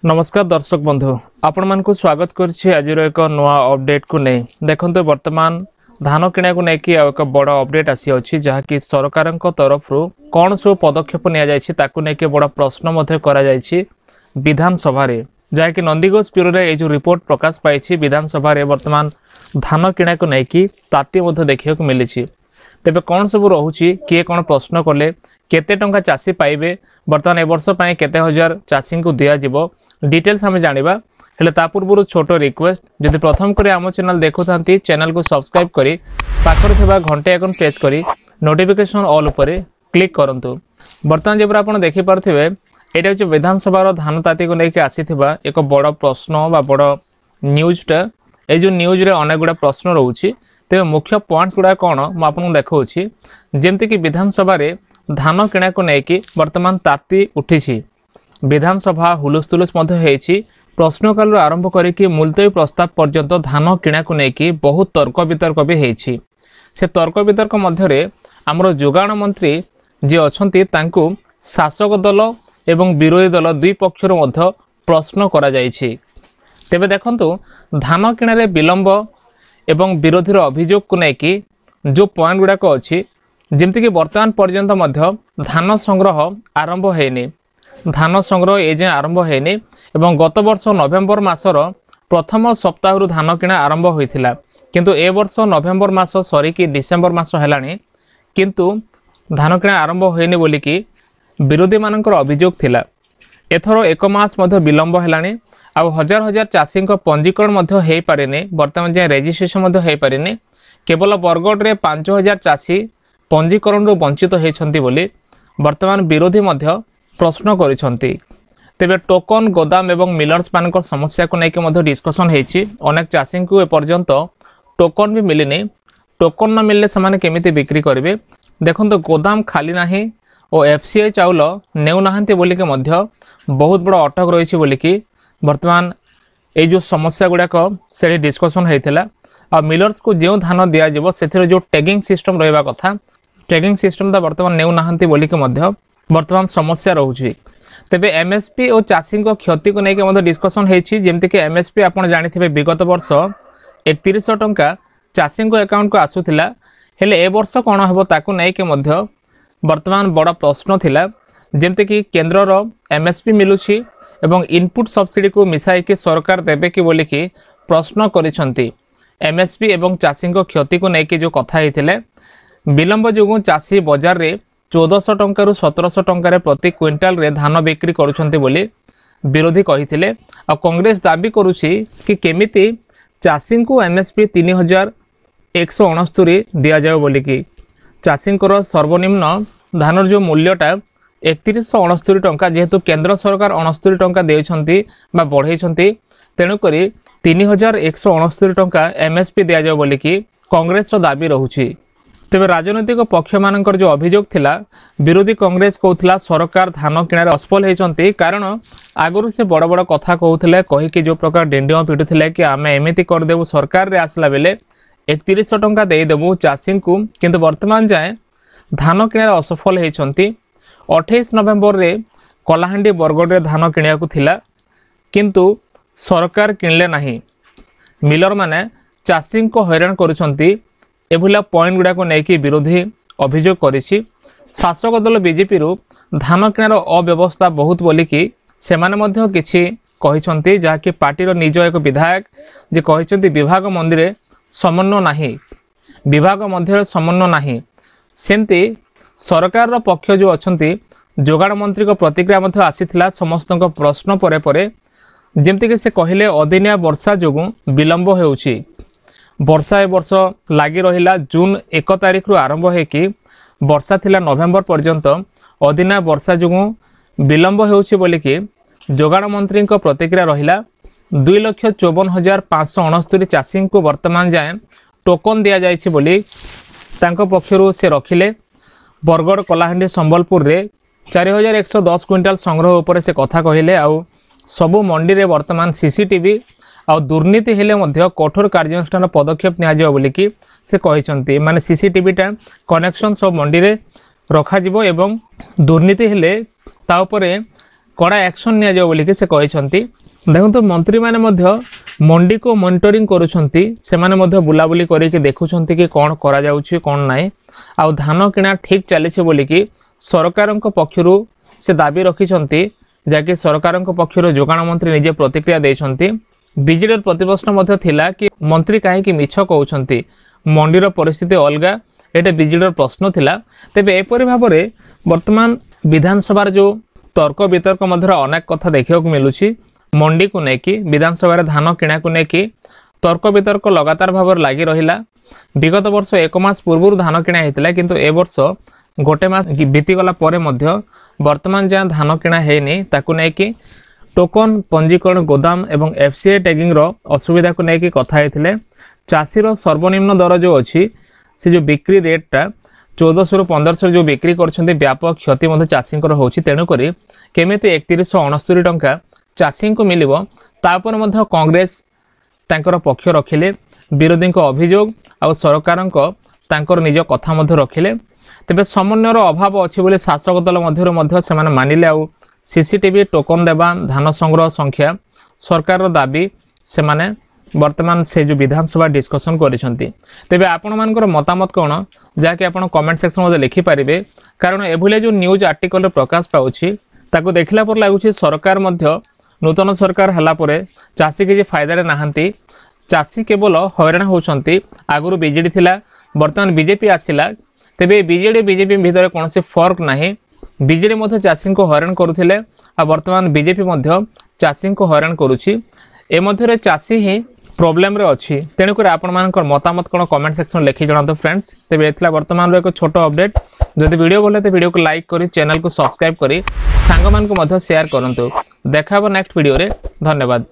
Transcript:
नमस्कार दर्शक बंधु आपण मानक स्वागत करछि आज एक नवा अपडेट को नहीं देखंतु वर्तमान धान किणा को लेकिन एक बड़ अपडेट आसी अछि जहा कि सरकार तरफ कौन सब पदक्षेप निया जायछि ताकू लेकिन बड़ प्रश्न मध्य करा जायछि विधानसभा रे जहा कि नंदीगोज ब्यूरो रे ए जो रिपोर्ट प्रकाश पाइछि विधानसभा रे वर्तमान धान किणा को लेकिन ताती मध्य देखिया को मिलिछि तेबे कौन सब रहुछि किए कौन प्रश्न कले केते टंका चासी पाइबे वर्तमान ए वर्ष पय केते हजार चासी को दिया जिवो डिटेल्स हमें जानिबा हेले ता पूर्व छोट रिक्वेस्ट जदि प्रथम करे आम चैनल देखुथांती चैनल को सब्सक्राइब करी पाखरे थिबा घंटे आइकन प्रेस करी नोटिफिकेशन ऑल उपरे क्लिक करंतु वर्तमान जेबरा आपण देखि परथिबे एटा जो विधानसभा रो धान ताती को लेके आसीथिबा एक बड़ प्रश्न बा बड़ न्यूज़टा ए जो न्यूज़ रे अनेक गुडा प्रश्न रहउछि ते मुख्य पॉइंट्स गुडा कोन म आपन देखौछि जेमति कि विधानसभा रे धान किणा को लेके वर्तमान ताती उठिछि विधानसभा हुलुस्थुलुस मध्य हेछि प्रश्नकाल आरंभ करिकि मुलतवी प्रस्ताव पर्यंत धान किणा को लेकिन बहुत तर्क वितर्क भी हेछि से तर्क वितर्क मध्य रे हमरो जोगाण मंत्री जे अछंती तांकु शासक दल एवं विरोधी दल दुई पक्षर मध्य प्रश्न करा जायछि तेबे देखंतु धान किणा रे विलंब एवं विरोधी अभियोग को लेकिन जो पॉइंट गुडा को अछि जेमति कि वर्तमान पर्यंत मध्य धान संग्रह आरंभ हेनी धान संग्रह ए जे आरंभ हेनी एवं गत वर्ष नवेम्बर मासर प्रथम सप्ताह धान किणा आरंभ होइथिला किंतु ए वर्ष नवेम्बर मास सरी कि डिसेम्बर मास हेलानी किंतु धान किणा आरंभ होइनी बोली कि विरोधी मानकर अभियोग थिला एथरो एक मास मध्य विलंब हेलानी आ हजार हजार चासी पंजीकरण मध्य हेई पारेनी वर्तमान जे रजिस्ट्रेशन मध्य हेई पारेनी केवल बरगढ़ रे 5000 चासी पंजीकरण रो वंचित हेछंती बोली वर्तमान विरोधी मध्य प्रश्न करिसंती तेबे टोकन गोदाम एवं मिलर्स मानकर समस्या को लेके मध्य डिस्कशन हेछि अनेक चासी को ए पर्यंत टोकन भी मिलिनी टोकन न मिलले समान केमिति बिक्री करिवे देखंतो गोदाम खाली नाही और एफसीआई चाउल नेउ नाहंती बोली के मध्य बहुत बड़ अटक रहिछि बोली कि वर्तमान ए जो समस्या गुडा को से डिस्कशन हेतिला आ मिलर्स को जो धान दिया जिवो सेथिरे जो टैगिंग सिस्टम रहबा कथा टैगिंग सिस्टम दा वर्तमान नेउ नाहंती बोली के मध्य वर्तमान समस्या रहुछि तेबे एमएसपी और चासी को क्षति को लेके मध्य डिस्कशन हेछि जेमति कि एमएसपी आपण जानिथिबे विगत वर्ष 3100 टंका चासी को अकाउंट को आसुथिला हेले ए वर्ष कोन हेबो ताकू नै के मध्य वर्तमान बड़ा प्रश्न थिला जेमति कि केंद्र रो एमएसपी मिलुछि एवं इनपुट सब्सिडी को मिसाई के सरकार देबे कि बोली कि प्रश्न करिसंती एमएसपी एवं चासी को क्षति को लेके जो कथा हेतिले विलंब जोगु चासी बाजार रे 1400 टंका रु 1700 टंका प्रति क्विंटाल रे धान बिक्री करुछंती बोली विरोधी कहिथिले आ कांग्रेस दाबी करुछि कि केमिति चासी को एमएसपी 3169 दिया जाय बोली कि चासी को सर्वनिम्न धानर जो मूल्यटा 3169 टंका जेहेतु केंद्र सरकार 69 टंका देछंती बा बढ़ेछंती तेनु करी 3169 टंका एमएसपी दिया जाय बोली कि कांग्रेस रो दाबी रहुछि तेबे राजनैतिक पक्ष मानकर जो अभियोग थिला विरोधी कांग्रेस कहउथला सरकार धान किणारे असफल हेचंती कारण आगरु से बड़ बड़ कथा कहउथले कहि कि जो प्रकार डेंडियो पिटुथले कि आमे एमिति कर देबो सरकार रे आसला बेले 3100 टंका देई देबो चासी को किंतु वर्तमान जाए धान किणारे असफल हेचंती 28 नवेम्बर रे कलाहांडी बरगढ़ रे धान किणिया को थिला किंतु सरकार किणले नाही मिलर माने चासी को हैरान करूछंती एभला पॉइंट गुडा को लेकिन विरोधी अभियोग करिछि शासक दल बीजेपी रु धान किणार अव्यवस्था बहुत बोली कि सेमाने मध्य किछि कहिसंती जहा कि पार्टी रो निज एक विधायक जे कहिसंती विभाग मंदिर समन्वय नाही विभाग मध्य समन्वय नाही सेमती सरकार रो पक्ष जो अछंती जोगाण मंत्री को प्रतिक्रिया मध्य आसीथिला समस्त प्रश्न परे परे जेमति कि से कहिले अदिनिया वर्षा जोगु विलंब हेउछि वर्षा ए वर्ष लागी रहिला जून 1 तारिख रु आरंभ है कि वर्षा थिला नवेम्बर पर्यंत अदिना वर्षा जोगु विलंब हेउछि बोली कि जोगाण मंत्री को प्रतिक्रिया रहिला 2,54,569 चासी को वर्तमान जाए टोकन दिया जायछि बोली तांको पक्षरु से रखिले बरगढ़ कलाहांडी संबलपुर रे 4110 क्विंटाल संग्रह ऊपर से कथा कहिले आउ सबु मंडी रे वर्तमान सीसीटीवी आ दुर्नीति हेले मध्य कठोर कार्यानुष्ठान पदक्षेप निया जाय बोली कि से कहिसंती माने सीसीटीवी टा कनेक्शन सब मंडी रे रखा जिवो एवं दुर्नीति हेले ता ऊपर कड़ा एक्शन नियाजिव बोलिकी से कहते। देखो मंत्री माने मध्य मंडी को मॉनिटरिंग करुछंती, सेमाने मध्य बुलाबुली करके देखुछंती कि कौन करा जाउछि कौन नाइ। आ धान किणा ठीक चलीछि बोलिकी सरकारक पक्षरु से दाबी रखिछंती, जाकि सरकारक पक्षरु जोगाण मंत्री निजे प्रतिक्रिया देइछंती। बिजेडी प्रतिप्रश्न मध्य थिला कि मंत्री काहेकि मिछ कहउछंती, मंडीर परिस्थिति अलगा, एटा बिजेडी प्रश्न थिला। तेबे एपरि भाबरे वर्तमान विधानसभा जो तर्क वितर्क मध्य अनेक कथा देखिया को मिलुछि। मंडी को लेकिन विधानसभा धान किणा को लेकिन तर्क वितर्क लगातार भाव लगी रहा। विगत वर्ष 1 मास पूर्व धान किणा होता, किंतु ए वर्ष गोटे मास बीतीगला वर्तमान जहाँ धान किणा है ताकू लेकिन टोकन पंजीकरण गोदाम एवं एफसीआई टैगिंग असुविधा को लेकिन कथा होते। चाषीर सर्वनिम्न दर जो अच्छी से जो बिक्री रेटा 1400 ରୁ 1500 जो बिक्री कर व्यापक क्षति चाषी हो। तेणुक केमी 3169 टंका चाषी को मिल कांग्रेस तांकर पक्ष रखिले, विरोधी अभियोग आ सरकार निज कथा रखिले। तेबे समन्वयर अभाव अच्छी बोले शासक दल मध्य से मानिले। आ सीसीटीवी टोकन देवा धान संग्रह संख्या सरकार दाबी से वर्तमान से जो विधानसभा डिस्कसन करिसेंती। तेबे आपण मानकर मतामत कौन जहाँकि आपण कमेंट सेक्शन में लिखिपारे। कारण एभले जो न्यूज आर्टिकल प्रकाश पाउछि ताको देखला पर लागुछि सरकार मध्य नूतन सरकार हला परे चाषी किसी फायदा नहांती, चाषी केवल हैरान होउछंती। आगुरु बीजेडी थिला, वर्तमान बीजेपी आसिला। तेबे बीजेडी बीजेपी भितर कौन से फर्क नाही। बीजेडी मध्य चाषी को हैरान करुथिले आ वर्तमान बीजेपी मध्य चाषी को हैरान करुछि। ए मध्य चाषी ही प्रॉब्लम रे अछि। तेणुक आपण मानकर मतामत कोन कमेंट सेक्शन लिखि जणातो फ्रेंड्स। तेबे एतला वर्तमान रो एक छोटो अपडेट। जदि वीडियो भले तो वीडियो को लाइक करी, चैनल को सब्सक्राइब करी, सांग मान को मध्य शेयर करंतु। देखाबो नेक्स्ट वीडियो रे। धन्यवाद।